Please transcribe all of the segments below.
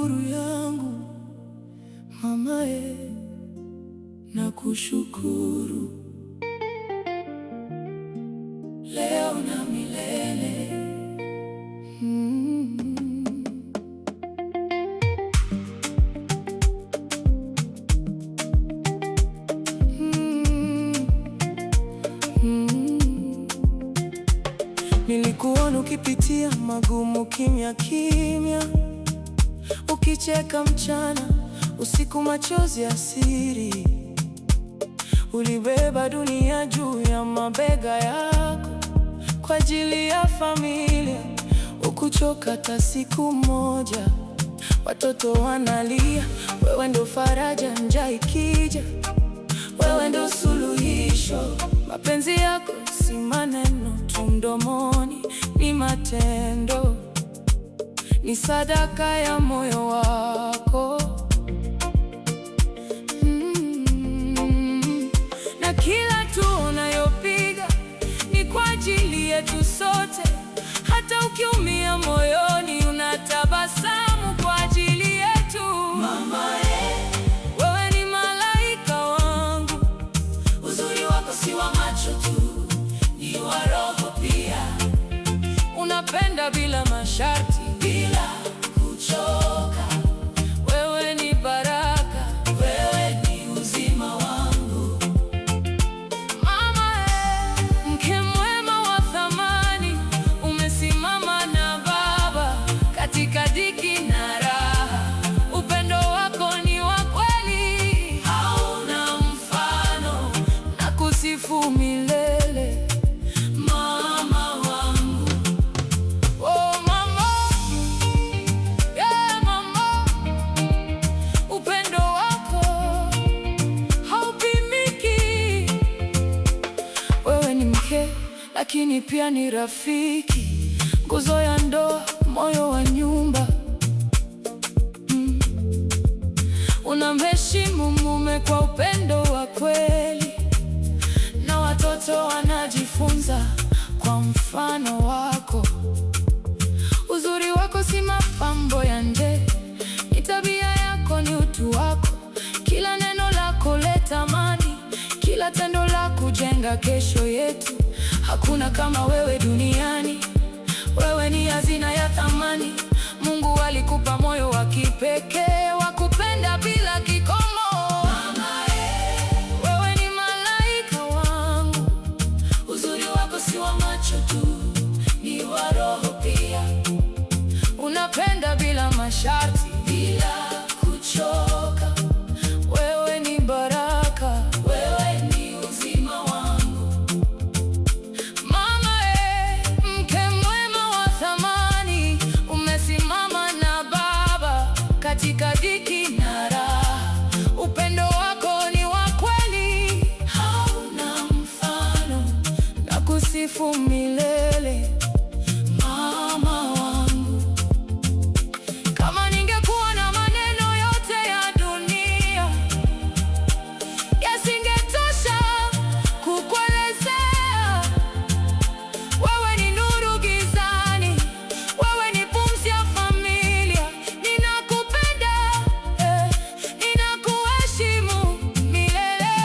nuru yangu, mama nakushukuru leo na milele. Nilikuona ukipitia magumu kimya kimya, ukicheka mchana, usiku machozi ya siri. Ulibeba dunia juu ya mabega yako kwa ajili ya familia, ukuchoka hata siku moja. Watoto wanalia, wewe ndo faraja njaa ikija, wewe ndo suluhisho. Mapenzi yako si maneno tu mdomoni, ni matendo, ni sadaka ya moyo wako. Na kila hatua unayopiga ni kwa ajili yetu sote. Hata ukiumia moyoni, unatabasamu kwa ajili yetu. Mama wewe ni malaika wangu, uzuri wako si wa macho tu, ni wa roho pia. Unapenda bila masharti, bila kuchoka. Wewe ni baraka, wewe ni uzima wangu. Mama mke mwema wa thamani, umesimama na baba katika dhiki na raha. Upendo wako ni wa kweli, hauna mfano, na kusifu milele. Mama wangu, oh mama, yeah mama, upendo wako haupimiki. Wewe ni mke lakini pia ni rafiki, nguzo ya ndoa, moyo wa nyumba. Unamheshimu mume kwa upendo wa kweli, na watoto wanajifunza kwa mfano wako. Uzuri wako si mapambo ya nje, ni tabia yako, ni utu wako. Kila neno lako leta amani, kila tendo lako kujenga kesho yetu. Hakuna kama wewe duniani, wewe ni hazina ya thamani. Mungu alikupa moyo wa kipekee wa kupenda bila kikomo. Mama wewe ni malaika wangu, uzuri wako si wa macho tu, ni wa roho pia. Unapenda bila masharti, bila kuchoka. Wewe ni baraka, wewe ni uzima wangu. Mama mke mwema wa thamani, umesimama na baba katika dhiki na raha. Upendo wako ni wa kweli, hauna mfano, na kusifu milele. Mama wangu, kama ningekuwa na maneno yote ya dunia, yasingetosha kukuelezea. Wewe ni nuru gizani, wewe ni pumzi ya familia. Ninakupenda, ninakuheshimu milele.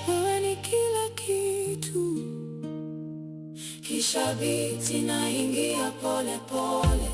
Wewe ni kila kitu, kisha biti naingia pole pole.